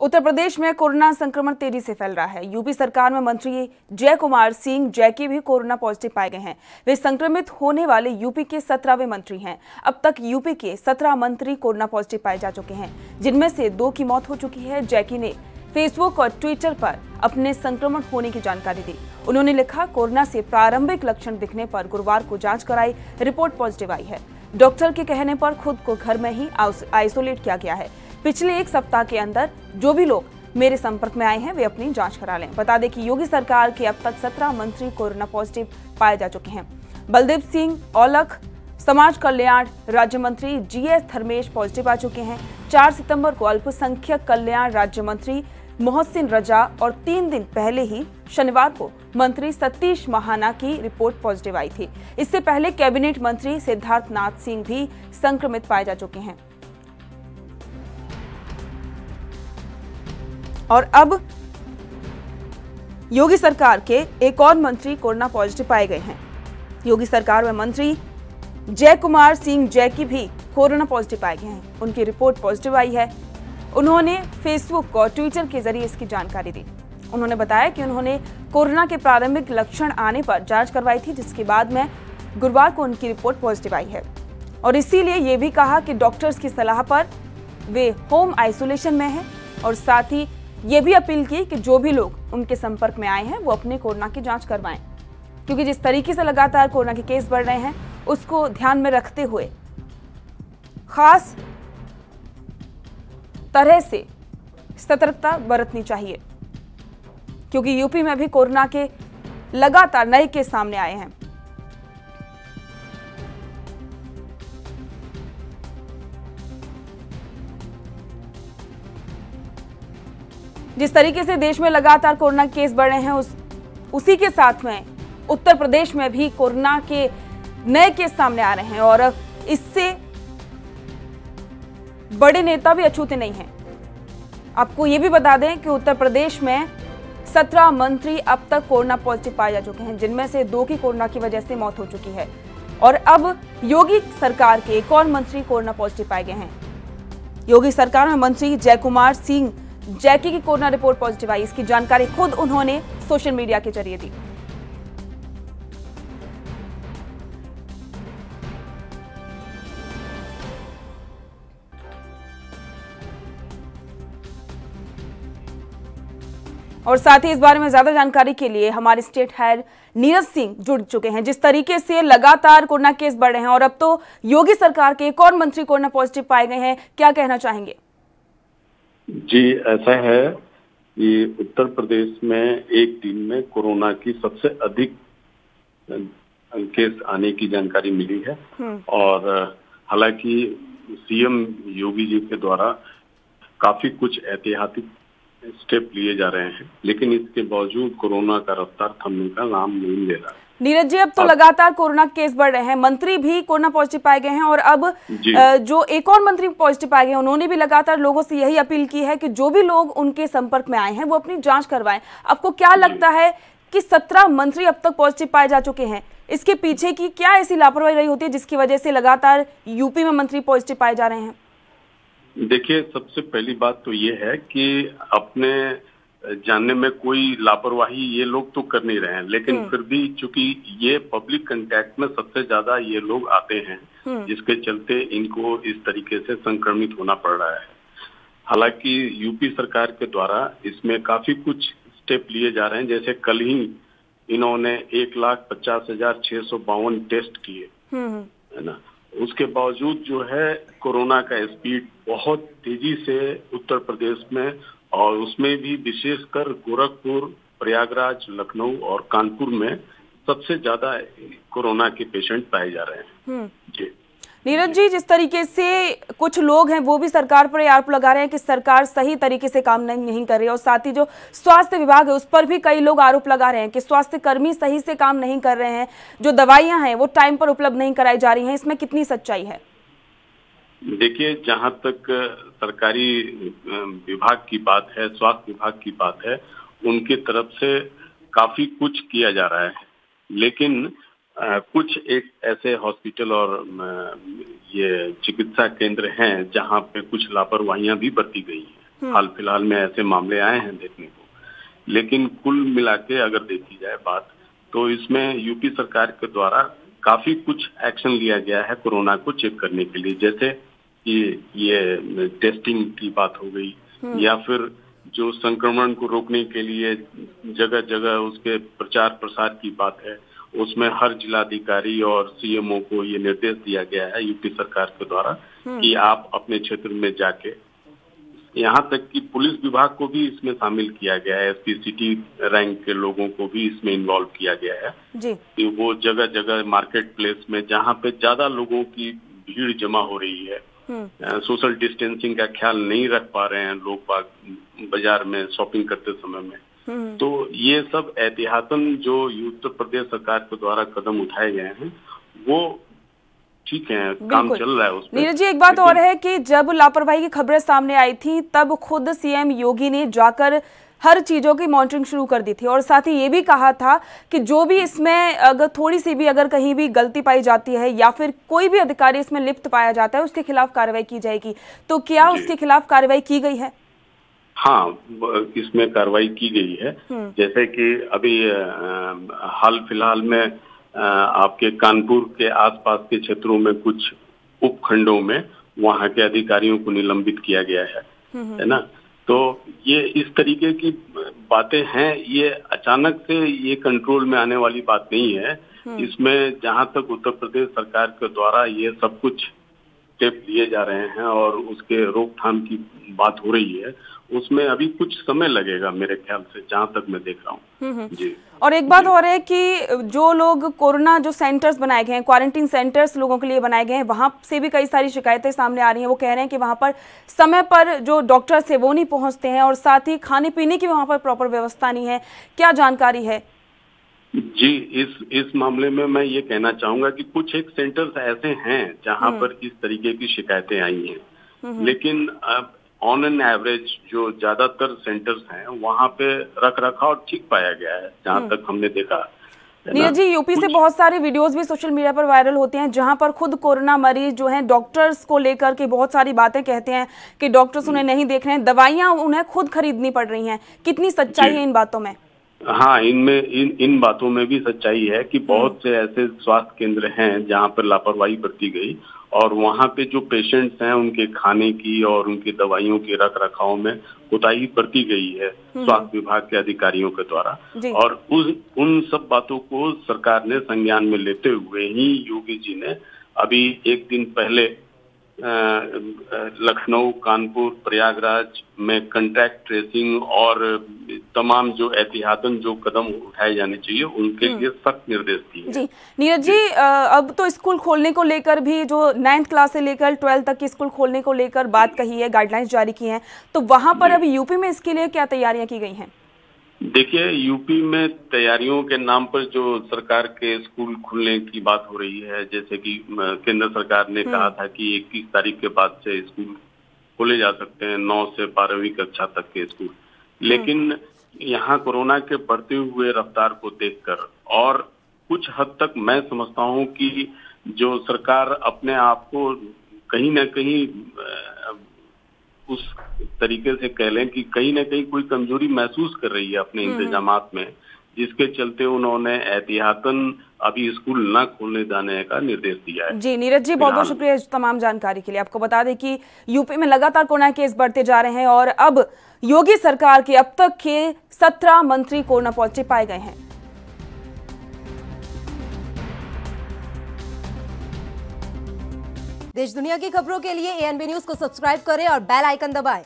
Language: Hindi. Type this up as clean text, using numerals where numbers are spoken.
उत्तर प्रदेश में कोरोना संक्रमण तेजी से फैल रहा है। यूपी सरकार में मंत्री जय कुमार सिंह जैकी भी कोरोना पॉजिटिव पाए गए हैं। वे संक्रमित होने वाले यूपी के 17वें मंत्री हैं। अब तक यूपी के 17 मंत्री कोरोना पॉजिटिव पाए जा चुके हैं, जिनमें से 2 की मौत हो चुकी है। जैकी ने फेसबुक और ट्विटर पर अपने संक्रमण होने की जानकारी दी। उन्होंने लिखा, कोरोना से प्रारंभिक लक्षण दिखने पर गुरुवार को जांच कराई, रिपोर्ट पॉजिटिव आई है। डॉक्टर के कहने पर खुद को घर में ही आइसोलेट किया गया है। पिछले 1 सप्ताह के अंदर जो भी लोग मेरे संपर्क में आए हैं वे अपनी जांच करा लें। बता दें कि योगी सरकार के अब तक 17 मंत्री कोरोना पॉजिटिव पाए जा चुके हैं। बलदेव सिंह औलख समाज कल्याण राज्य मंत्री जीएस धर्मेश पॉजिटिव आ चुके हैं। 4 सितंबर को अल्पसंख्यक कल्याण राज्य मंत्री मोहसिन रजा और 3 दिन पहले ही शनिवार को मंत्री सतीश महाना की रिपोर्ट पॉजिटिव आई थी। इससे पहले कैबिनेट मंत्री सिद्धार्थ नाथ सिंह भी संक्रमित पाए जा चुके हैं। और अब योगी सरकार के एक और मंत्री कोरोना पॉजिटिव पाए गए हैं। योगी सरकार में मंत्री जय कुमार सिंह जैकी भी कोरोना पॉजिटिव पाए गए हैं। उनकी रिपोर्ट पॉजिटिव आई है। उन्होंने फेसबुक और ट्विटर के जरिए इसकी जानकारी दी। उन्होंने बताया कि उन्होंने कोरोना के प्रारंभिक लक्षण आने पर जांच करवाई थी, जिसके बाद में गुरुवार को उनकी रिपोर्ट पॉजिटिव आई है। और इसीलिए ये भी कहा कि डॉक्टर्स की सलाह पर वे होम आइसोलेशन में हैं और साथ ही ये भी अपील की कि जो भी लोग उनके संपर्क में आए हैं वो अपने कोरोना की जांच करवाएं, क्योंकि जिस तरीके से लगातार कोरोना के केस बढ़ रहे हैं उसको ध्यान में रखते हुए खास तरह से सतर्कता बरतनी चाहिए, क्योंकि यूपी में भी कोरोना के लगातार नए केस सामने आए हैं। जिस तरीके से देश में लगातार कोरोना केस बढ़ रहे हैं उसी के साथ में उत्तर प्रदेश में भी कोरोना के नए केस सामने आ रहे हैं और इससे बड़े नेता भी अछूते नहीं हैं। आपको ये भी बता दें कि उत्तर प्रदेश में 17 मंत्री अब तक कोरोना पॉजिटिव पाए जा चुके हैं, जिनमें से 2 की कोरोना की वजह से मौत हो चुकी है। और अब योगी सरकार के एक और मंत्री कोरोना पॉजिटिव पाए गए हैं। योगी सरकार में मंत्री जय कुमार सिंह जैकी की कोरोना रिपोर्ट पॉजिटिव आई। इसकी जानकारी खुद उन्होंने सोशल मीडिया के जरिए दी। और साथ ही इस बारे में ज्यादा जानकारी के लिए हमारे स्टेट हेड नीरज सिंह जुड़ चुके हैं। जिस तरीके से लगातार कोरोना केस बढ़ रहे हैं और अब तो योगी सरकार के एक और मंत्री कोरोना पॉजिटिव पाए गए हैं, क्या कहना चाहेंगे? जी, ऐसा है कि उत्तर प्रदेश में एक दिन में कोरोना की सबसे अधिक केस आने की जानकारी मिली है। और हालांकि सीएम योगी जी के द्वारा काफी कुछ ऐतिहासिक स्टेप लिए जा रहे हैं, लेकिन इसके बावजूद कोरोना का रफ्तार थमने का नाम नहीं ले रहा। नीरज जी, अब तो लगातार कोरोना केस बढ़ रहे हैं, मंत्री भी कोरोना पॉजिटिव पाए गए हैं और अब जो एक और मंत्री पॉजिटिव पाए गए हैं उन्होंने भी लगातार लोगों से यही अपील की है कि जो भी लोग उनके संपर्क में आए हैं वो अपनी जांच करवाएं। आपको क्या लगता है कि 17 मंत्री अब तक पॉजिटिव पाए जा चुके हैं, इसके पीछे की क्या ऐसी लापरवाही रही होती है जिसकी वजह से लगातार यूपी में मंत्री पॉजिटिव पाए जा रहे हैं? देखिए, सबसे पहली बात तो ये है कि अपने जानने में कोई लापरवाही ये लोग तो कर नहीं रहे हैं, लेकिन फिर भी चूंकि ये पब्लिक कंटैक्ट में सबसे ज्यादा ये लोग आते हैं, जिसके चलते इनको इस तरीके से संक्रमित होना पड़ रहा है। हालांकि यूपी सरकार के द्वारा इसमें काफी कुछ स्टेप लिए जा रहे हैं। जैसे कल ही इन्होंने 1,50,652 टेस्ट किए, है ना। उसके बावजूद जो है कोरोना का स्पीड बहुत तेजी से उत्तर प्रदेश में, और उसमें भी विशेषकर गोरखपुर, प्रयागराज, लखनऊ और कानपुर में सबसे ज्यादा कोरोना के पेशेंट पाए जा रहे हैं। जी नीरज जी, जिस तरीके से कुछ लोग हैं वो भी सरकार पर आरोप लगा रहे हैं कि सरकार सही तरीके से काम नहीं कर रही है, और साथ ही जो स्वास्थ्य विभाग है उस पर भी कई लोग आरोप लगा रहे हैं कि स्वास्थ्य कर्मी सही से काम नहीं कर रहे हैं, जो दवाइयां हैं वो टाइम पर उपलब्ध नहीं कराई जा रही हैं। इसमें कितनी सच्चाई है? देखिए, जहां तक सरकारी विभाग की बात है, स्वास्थ्य विभाग की बात है, उनके तरफ से काफी कुछ किया जा रहा है, लेकिन कुछ एक ऐसे हॉस्पिटल और ये चिकित्सा केंद्र हैं जहां पे कुछ लापरवाहियां भी बरती गई हैं। हाल फिलहाल में ऐसे मामले आए हैं देखने को। लेकिन कुल मिला के अगर देखी जाए बात, तो इसमें यूपी सरकार के द्वारा काफी कुछ एक्शन लिया गया है कोरोना को चेक करने के लिए, जैसे ये टेस्टिंग की बात हो गई, या फिर जो संक्रमण को रोकने के लिए जगह जगह उसके प्रचार प्रसार की बात है, उसमें हर जिलाधिकारी और सीएमओ को ये निर्देश दिया गया है यूपी सरकार के द्वारा कि आप अपने क्षेत्र में जाके, यहाँ तक कि पुलिस विभाग को भी इसमें शामिल किया गया है, एसपी सिटी रैंक के लोगों को भी इसमें इन्वॉल्व किया गया है जी। कि वो जगह जगह मार्केट प्लेस में जहाँ पे ज्यादा लोगों की भीड़ जमा हो रही है, सोशल डिस्टेंसिंग का ख्याल नहीं रख पा रहे हैं लोग बाजार में शॉपिंग करते समय में, तो ये सब एहतियातन जो उत्तर प्रदेश सरकार के द्वारा कदम उठाए गए हैं वो ठीक है, काम चल रहा है उस पर। नीरज जी, एक बात और है कि जब लापरवाही की खबरें सामने आई थी तब खुद सीएम योगी ने जाकर हर चीजों की मॉनिटरिंग शुरू कर दी थी और साथ ही ये भी कहा था कि जो भी इसमें अगर थोड़ी सी भी अगर कहीं भी गलती पाई जाती है या फिर कोई भी अधिकारी इसमें लिप्त पाया जाता है उसके खिलाफ कार्रवाई की जाएगी। तो क्या उसके खिलाफ कार्रवाई की गई है? हाँ, इसमें कार्रवाई की गई है। जैसे कि अभी हाल फिलहाल में आपके कानपुर के आसपास के क्षेत्रों में कुछ उपखंडों में वहां के अधिकारियों को निलंबित किया गया है ना। तो ये इस तरीके की बातें हैं, ये अचानक से ये कंट्रोल में आने वाली बात नहीं है। इसमें जहां तक उत्तर प्रदेश सरकार के द्वारा ये सब कुछ स्टेप लिए जा रहे हैं और उसके रोकथाम की बात हो रही है, उसमें अभी कुछ समय लगेगा मेरे ख्याल से, जहां तक मैं देख रहा हूँ जी। और एक बात और है कि जो लोग कोरोना जो सेंटर्स बनाए गए हैं, क्वारंटीन सेंटर्स लोगों के लिए बनाए गए हैं, वहां से भी कई सारी शिकायतें सामने आ रही हैं। वो कह रहे हैं कि वहां पर समय पर जो डॉक्टर्स है वो नहीं पहुंचते हैं और साथ ही खाने पीने की वहां पर प्रॉपर व्यवस्था नहीं है। क्या जानकारी है जी? इस मामले में मैं ये कहना चाहूंगा कि कुछ एक सेंटर्स ऐसे हैं जहां पर इस तरीके की शिकायतें आई हैं, लेकिन ऑन एन एवरेज जो ज्यादातर सेंटर्स हैं वहां पे रखरखाव ठीक पाया गया है, जहां तक हमने देखा। नीरज जी, यूपी से बहुत सारे वीडियोस भी सोशल मीडिया पर वायरल होते हैं जहां पर खुद कोरोना मरीज जो हैं डॉक्टर्स को लेकर के बहुत सारी बातें कहते हैं कि डॉक्टर्स उन्हें नहीं देख रहे हैं, दवाइयां उन्हें खुद खरीदनी पड़ रही हैं। कितनी सच्चाई है इन बातों में? हाँ, इनमें इन बातों में भी सच्चाई है कि बहुत से ऐसे स्वास्थ्य केंद्र हैं जहां पर लापरवाही बरती गई और वहां पे जो पेशेंट्स हैं उनके खाने की और उनकी दवाइयों के रख रखाव में कोताही बरती गई है स्वास्थ्य विभाग के अधिकारियों के द्वारा। और उन सब बातों को सरकार ने संज्ञान में लेते हुए ही योगी जी ने अभी एक दिन पहले लखनऊ, कानपुर, प्रयागराज में कंटैक्ट ट्रेसिंग और तमाम जो एहतियातन जो कदम उठाए जाने चाहिए उनके लिए सख्त निर्देश दिए जी। नीरज जी, अब तो स्कूल खोलने को लेकर भी जो 9th क्लास से लेकर 12th तक की स्कूल खोलने को लेकर बात कही है, गाइडलाइंस जारी की हैं, तो वहां पर अभी यूपी में इसके लिए क्या तैयारियां की गई हैं? देखिए, यूपी में तैयारियों के नाम पर जो सरकार के स्कूल खुलने की बात हो रही है, जैसे कि केंद्र सरकार ने कहा था कि 21 तारीख के बाद से स्कूल खोले जा सकते हैं, 9 से 12वीं कक्षा तक के स्कूल। लेकिन यहाँ कोरोना के बढ़ते हुए रफ्तार को देखकर और कुछ हद तक मैं समझता हूँ कि जो सरकार अपने आप को कहीं न कहीं उस तरीके से कह लें कि कहीं न कहीं कोई कमजोरी महसूस कर रही है अपने इंतजामात में, जिसके चलते उन्होंने एहतियातन अभी स्कूल न खोलने जाने का निर्देश दिया है। जी नीरज जी, बहुत बहुत शुक्रिया तमाम जानकारी के लिए। आपको बता दें कि यूपी में लगातार कोरोना केस बढ़ते जा रहे हैं और अब योगी सरकार के अब तक के 17 मंत्री कोरोना पॉजिटिव पाए गए हैं। देश दुनिया की खबरों के लिए ANB न्यूज को सब्सक्राइब करें और बेल आइकन दबाएं।